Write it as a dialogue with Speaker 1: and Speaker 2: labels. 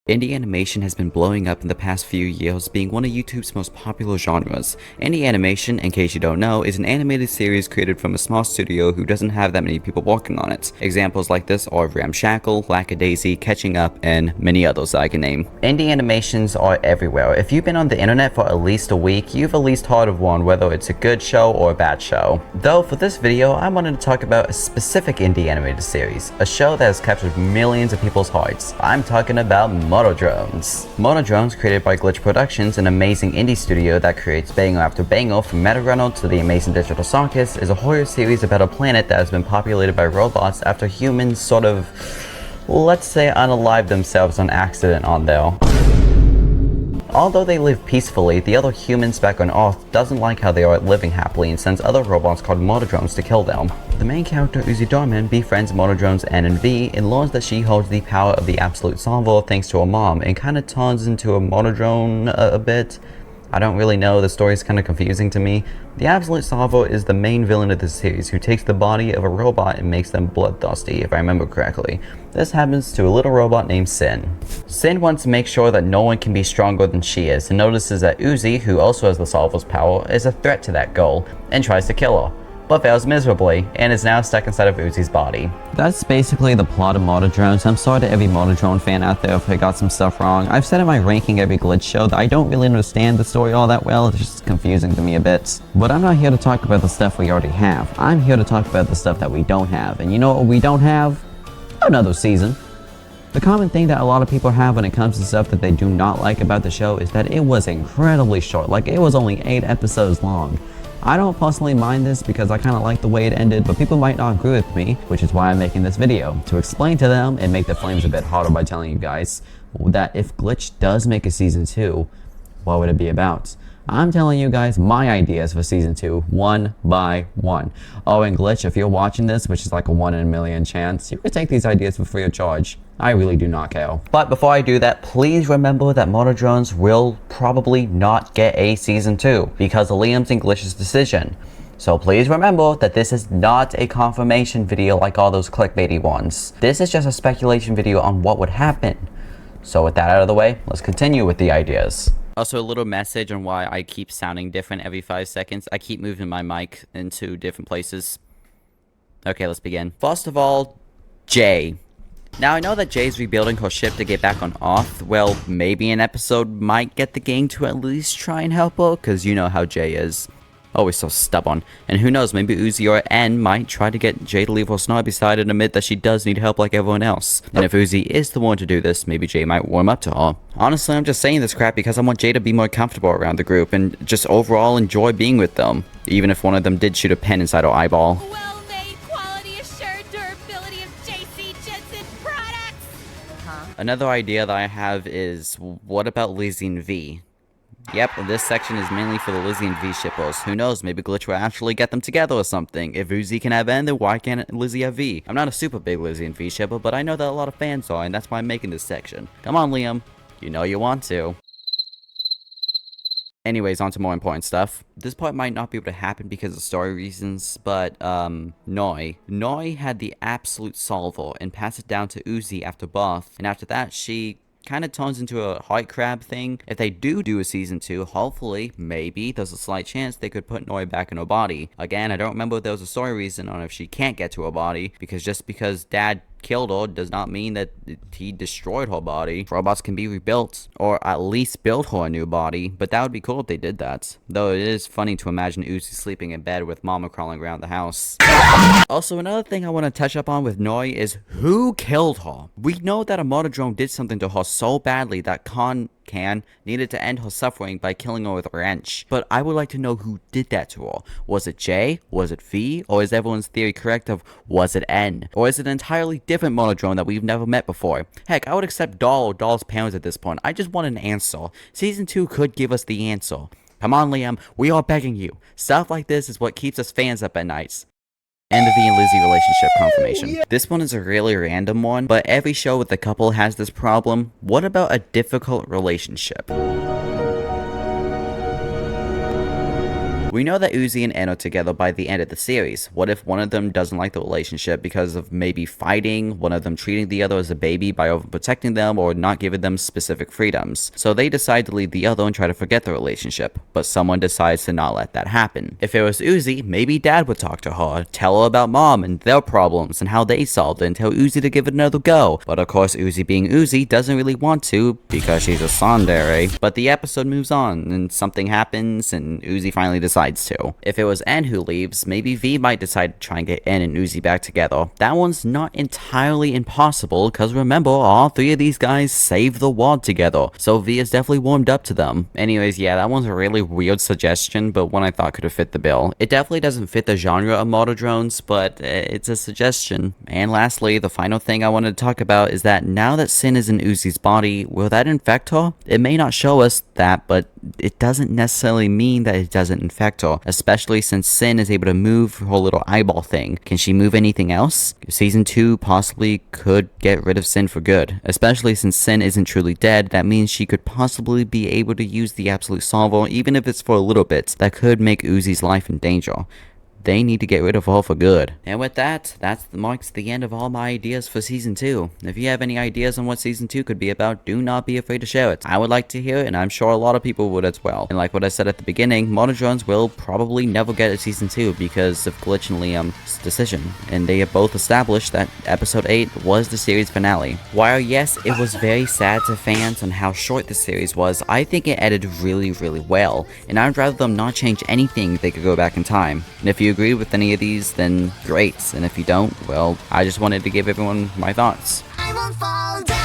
Speaker 1: Indie animation has been blowing up in the past few years, being one of YouTube's most popular genres. Indie animation, in case you don't know, is an animated series created from a small studio who doesn't have that many people working on it. Examples like this are Ramshackle, Lackadaisy, Catching Up, and many others I can name. Indie animations are everywhere. If you've been on the internet for at least a week, you've at least heard of one, whether it's a good show or a bad show. Though for this video, I wanted to talk about a specific indie animated series, a show that has captured millions of people's hearts. I'm talking about Motordrones. Motordrones, created by Glitch Productions, an amazing indie studio that creates banger after banger from Metarunner to the Amazing Digital Circus, is a horror series about a planet that has been populated by robots after humans sort of, let's say, unalive themselves on accident on there. Although they live peacefully, the other humans back on Earth doesn't like how they are living happily and sends other robots called Motordrones to kill them. The main character, Uzi Dorman, befriends Motordrones N and V and learns that she holds the power of the Absolute Solver thanks to her mom, and kinda turns into a Motordrone a bit. I don't really know, the story's kinda confusing to me. The Absolute Solver is the main villain of the series, who takes the body of a robot and makes them bloodthirsty, if I remember correctly. This happens to a little robot named Sin. Sin wants to make sure that no one can be stronger than she is, and notices that Uzi, who also has the Solver's power, is a threat to that goal, and tries to kill her, but fails miserably, and is now stuck inside of Uzi's body. That's basically the plot of Motordrones. I'm sorry to every Motordrone fan out there if I got some stuff wrong. I've said in my ranking every Glitch show that I don't really understand the story all that well, it's just confusing to me a bit. But I'm not here to talk about the stuff we already have. I'm here to talk about the stuff that we don't have. And you know what we don't have? Another season. The common thing that a lot of people have when it comes to stuff that they do not like about the show is that it was incredibly short, like it was only 8 episodes long. I don't personally mind this because I kind of like the way it ended, but people might not agree with me, which is why I'm making this video, to explain to them and make the flames a bit hotter by telling you guys that if Glitch does make a season 2, what would it be about? I'm telling you guys my ideas for season 2, one by one. Oh, and Glitch, if you're watching this, which is like a 1 in a million chance, you can take these ideas for free of charge. I really do not care. But before I do that, please remember that Motordrones will probably not get a season 2 because of Liam's and Glitch's decision. So please remember that this is not a confirmation video like all those clickbaity ones. This is just a speculation video on what would happen. So with that out of the way, let's continue with the ideas. Also, a little message on why I keep sounding different every 5 seconds. I keep moving my mic into different places. Okay, let's begin. First of all, Jay. Now, I know that Jay's rebuilding her ship to get back on Earth. Well, maybe an episode might get the gang to at least try and help her, because you know how Jay is. Always so stubborn. And who knows, maybe Uzi or N might try to get Jay to leave her snobby side and admit that she does need help like everyone else. And if Uzi is the one to do this, maybe Jay might warm up to her. Honestly, I'm just saying this crap because I want Jay to be more comfortable around the group and just overall enjoy being with them, even if one of them did shoot a pen inside her eyeball.
Speaker 2: Well-made, quality-assured durability of JC Jensen products!
Speaker 1: Another idea that I have is, what about Lizzie and V? Yep, this section is mainly for the Lizzie and V shippers. Who knows, maybe Glitch will actually get them together or something. If Uzi can have N, then why can't Lizzie have V? I'm not a super big Lizzie and V shipper, but I know that a lot of fans are, and that's why I'm making this section. Come on, Liam. You know you want to. Anyways, on to more important stuff. This part might not be able to happen because of story reasons, but, Noi. Noi had the Absolute Solver and passed it down to Uzi after birth, and after that, she kind of turns into a heart crab thing. If they do a season 2, hopefully, maybe, there's a slight chance they could put Noi back in her body. Again, I don't remember if there was a story reason on if she can't get to her body, because just because Dad killed her does not mean that he destroyed her body. Robots can be rebuilt, or at least build her a new body, but that would be cool if they did that. Though it is funny to imagine Uzi sleeping in bed with Mama crawling around the house. Also, another thing I want to touch up on with Noi is who killed her? We know that a Motordrone did something to her so badly that Khan needed to end her suffering by killing her with a wrench. But I would like to know who did that to her. Was it J? Was it V? Or is everyone's theory correct of, was it N? Or is it an entirely different Motordrone that we've never met before? Heck, I would accept Doll or Doll's parents at this point. I just want an answer. Season 2 could give us the answer. Come on, Liam, we are begging you. Stuff like this is what keeps us fans up at nights. And the V and Lizzie relationship confirmation. This one is a really random one, but every show with the couple has this problem. What about a difficult relationship? We know that Uzi and En are together by the end of the series. What if one of them doesn't like the relationship because of maybe fighting, one of them treating the other as a baby by overprotecting them or not giving them specific freedoms? So they decide to leave the other and try to forget the relationship, but someone decides to not let that happen. If it was Uzi, maybe dad would talk to her, tell her about mom and their problems and how they solved it, and tell Uzi to give it another go. But of course, Uzi being Uzi doesn't really want to because she's a tsundere. But the episode moves on and something happens and Uzi finally decides to. If it was En who leaves, maybe V might decide to try and get En and Uzi back together. That one's not entirely impossible because remember, all three of these guys saved the world together, so V is definitely warmed up to them. Anyways, yeah, that one's a really weird suggestion, but one I thought could have fit the bill. It definitely doesn't fit the genre of mortal drones, but it's a suggestion. And lastly, the final thing I wanted to talk about is that now that Sin is in Uzi's body, will that infect her? It may not show us that, but it doesn't necessarily mean that it doesn't infect her, especially since Sin is able to move her little eyeball thing. Can she move anything else? Season 2 possibly could get rid of Sin for good, especially since Sin isn't truly dead. That means she could possibly be able to use the Absolute Solver, even if it's for a little bit. That could make Uzi's life in danger. They need to get rid of her for good. And with that, marks the end of all my ideas for Season 2. If you have any ideas on what Season 2 could be about, do not be afraid to share it. I would like to hear it, and I'm sure a lot of people would as well. And like what I said at the beginning, Mortal Drones will probably never get a Season 2 because of Glitch and Liam's decision. And they have both established that Episode 8 was the series finale. While yes, it was very sad to fans on how short the series was, I think it edited really well. And I'd rather them not change anything if they could go back in time. And if you agree with any of these, then great, and if you don't, well, I just wanted to give everyone my thoughts.
Speaker 3: I won't fall down.